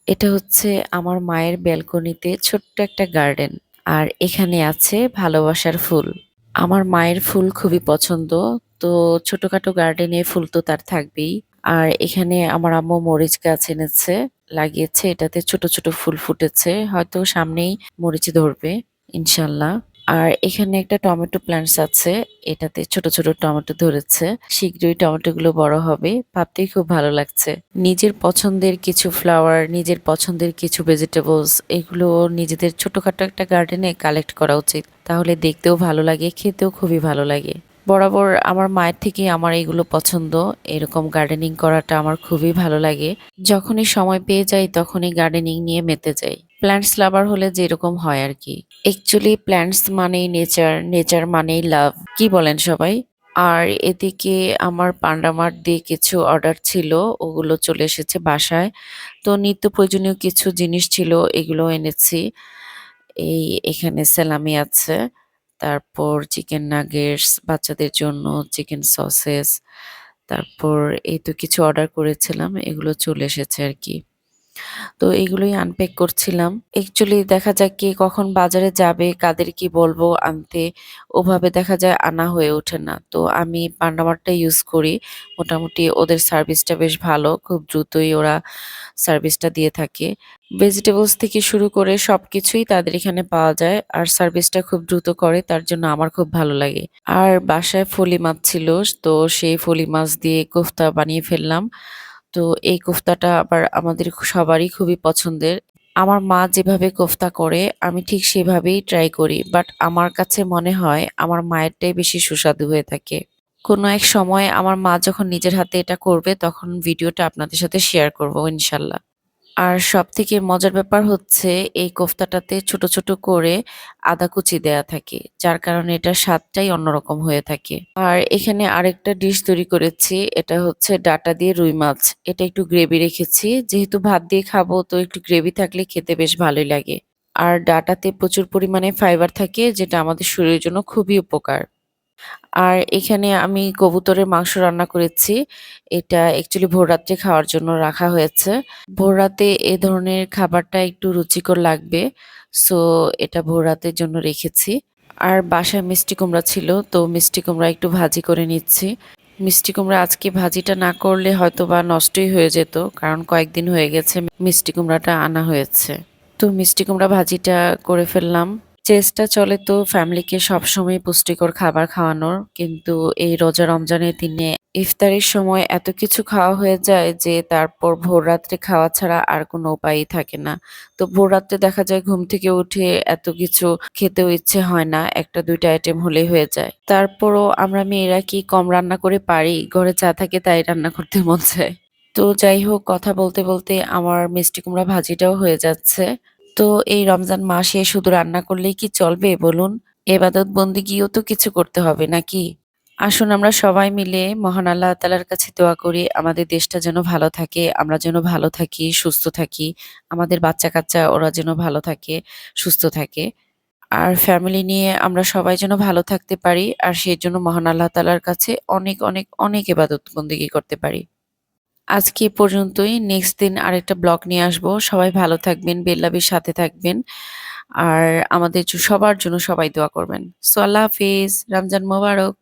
এটা হচ্ছে আমার মায়ের ব্যালকনিতে ছোট্ট একটা গার্ডেন। আর এখানে আছে ভালোবাসার ফুল। আমার মায়ের ফুল খুবই পছন্দ। তো ছোটখাটো গার্ডেনে ফুল তো তার থাকবেই। আর এখানে আমার আম্মু মরিচ গাছ এনেছে, লাগিয়েছে। এটাতে ছোট ছোট ফুল ফুটেছে। হয়তো সামনেই মরিচ ধরবে, ইনশাল্লাহ। আর এখানে একটা টমেটো প্ল্যান্টস আছে। এটাতে ছোট ছোট টমেটো ধরেছে। শীঘ্রই টমেটোগুলো বড় হবে। ভাবতেই খুব ভালো লাগছে। নিজের পছন্দের কিছু ফ্লাওয়ার, নিজের পছন্দের কিছু ভেজিটেবলস, এগুলো নিজেদের ছোটখাটো একটা গার্ডেনে কালেক্ট করা উচিত। তাহলে দেখতেও ভালো লাগে, খেতেও খুবই ভালো লাগে। বরাবর আমার মায়ের থেকে আমার এগুলো পছন্দ। এরকম গার্ডেনিং করাটা আমার খুবই ভালো লাগে। যখনই সময় পেয়ে যাই তখনই গার্ডেনিং নিয়ে মেতে যাই। প্ল্যান্টস লাভার হলে যেরকম হয় আর কি। অ্যাকচুয়ালি প্ল্যান্টস মানেই নেচার, নেচার মানেই লাভ, কি বলেন সবাই? আর এদিকে আমার পান্ডামার্ট দিয়ে কিছু অর্ডার ছিল, ওগুলো চলে এসেছে বাসায়। তো নিত্য প্রয়োজনীয় কিছু জিনিস ছিল, এগুলো এনেছি। এই এখানে স্যালামি আছে, তারপর চিকেন নাগেটস বাচ্চাদের জন্য, চিকেন সসেস, তারপর এই তো কিছু অর্ডার করেছিলাম, এগুলো চলে এসেছে আর কি। তো এগুলোই আনপ্যাক করছিলাম। অ্যাকচুয়ালি দেখা যায় কে কখন বাজারে যাবে, কাদের কি বলবো আনতে, ওভাবে দেখা যায় আনা হয়ে ওঠে না। তো আমি পান্ডামারটা ইউজ করি। মোটামুটি ওদের সার্ভিসটা বেশ ভালো। খুব দ্রুতই ওরা সার্ভিসটা দিয়ে থাকে। ভেজিটেবলস থেকে শুরু করে সবকিছুই তাদের এখানে পাওয়া যায়। আর সার্ভিসটা খুব দ্রুত করে, তার জন্য আমার খুব ভালো লাগে। আর বাসায় ফলি মাছ ছিল, তো সেই ফলি মাছ দিয়ে কোফতা বানিয়ে ফেললাম। তো এই কোফতাটা আবার আমাদের সবারই খুবই পছন্দের। আমার মা যেভাবে কোফতা করে আমি ঠিক সেভাবেই ট্রাই করি। বাট আমার কাছে মনে হয় আমার মায়েরটাই বেশি সুস্বাদু হয়ে থাকে। কোনো এক সময় আমার মা যখন নিজের হাতে এটা করবে তখন ভিডিওটা আপনাদের সাথে শেয়ার করব ইনশাল্লাহ। আর সবথেকে মজার ব্যাপার হচ্ছে এই কোফতাটাতে ছোট ছোট করে আদা কুচি দেয়া থাকে, যার কারণে এটার স্বাদটাই অন্যরকম হয়ে থাকে। আর এখানে আরেকটা ডিশ তৈরি করেছি, এটা হচ্ছে ডাটা দিয়ে রুই মাছ। এটা একটু গ্রেভি রেখেছি, যেহেতু ভাত দিয়ে খাবো তো একটু গ্রেভি থাকলে খেতে বেশ ভালোই লাগে। আর ডাটাতে প্রচুর পরিমাণে ফাইবার থাকে, যেটা আমাদের শরীরের জন্য খুবই উপকার। আর এখানে আমি কবুতরের মাংস রান্না করেছি। এটা অ্যাকচুয়ালি ভোররাত্রে খাওয়ার জন্য রাখা হয়েছে। ভোররাতে এ ধরনের খাবারটা একটু রুচিকর লাগবে। সো এটা ভোররাতের জন্য রেখেছি। আর বাসায় মিষ্টি কুমড়া ছিল, তো মিষ্টি কুমড়া একটু ভাজি করে নিচ্ছি। মিষ্টি কুমড়া আজকে ভাজিটা না করলে হয়তোবা নষ্টই হয়ে যেত, কারণ কয়েকদিন হয়ে গেছে মিষ্টি কুমড়াটা আনা হয়েছে। তো মিষ্টি কুমড়া ভাজিটা করে ফেললাম। চেষ্টা চলে তো ফ্যামিলিকে সবসময় পুষ্টিকর খাবার খাওয়ানোর, কিন্তু এই রোজা রমজানের দিনে ইফতারের সময় এত কিছু খাওয়া হয়ে যায় যে তারপর ভোররাত্রে খাওয়া ছাড়া আর কোনো উপায়ই থাকে না। তো ভোররাত্রে দেখা যায় ঘুম থেকে উঠে এত কিছু খেতেও ইচ্ছে হয় না, একটা দুইটা আইটেম হলেই হয়ে যায়। তারপরও আমরা মেয়েরা কি কম রান্না করে পারি? ঘরে যা থাকে তাই রান্না করতে মন চায়। তো যাই হোক, কথা বলতে বলতে আমার মিষ্টি কুমড়া ভাজিটাও হয়ে যাচ্ছে। তো এই রমজান মাসে শুধু রান্না করলেই কি চলবে বলুন? এবাদত বন্দিগিও তো কিছু করতে হবে নাকি? আসুন আমরা সবাই মিলে মহান আল্লাহ তাআলার কাছে দোয়া করি আমাদের দেশটা যেন ভালো থাকে, আমরা যেন ভালো থাকি, সুস্থ থাকি। আমাদের বাচ্চা-কাচ্চা ওরা যেন ভালো থাকে, সুস্থ থাকে। আর ফ্যামিলি নিয়ে আমরা সবাই যেন ভালো থাকতে পারি। আর সেজন্য মহান আল্লাহ তাআলার কাছে অনেক, অনেক, অনেক ইবাদত বন্দেগী করতে পারি। আজকে এ পর্যন্তই। নেক্সট দিন আরেকটা ব্লগ নিয়ে আসবো। সবাই ভালো থাকবেন, বেল্লাবির সাথে থাকবেন। আর আমাদের সবার জন্য সবাই দোয়া করবেন। সো আল্লাহ হাফিজ। রমজান মোবারক।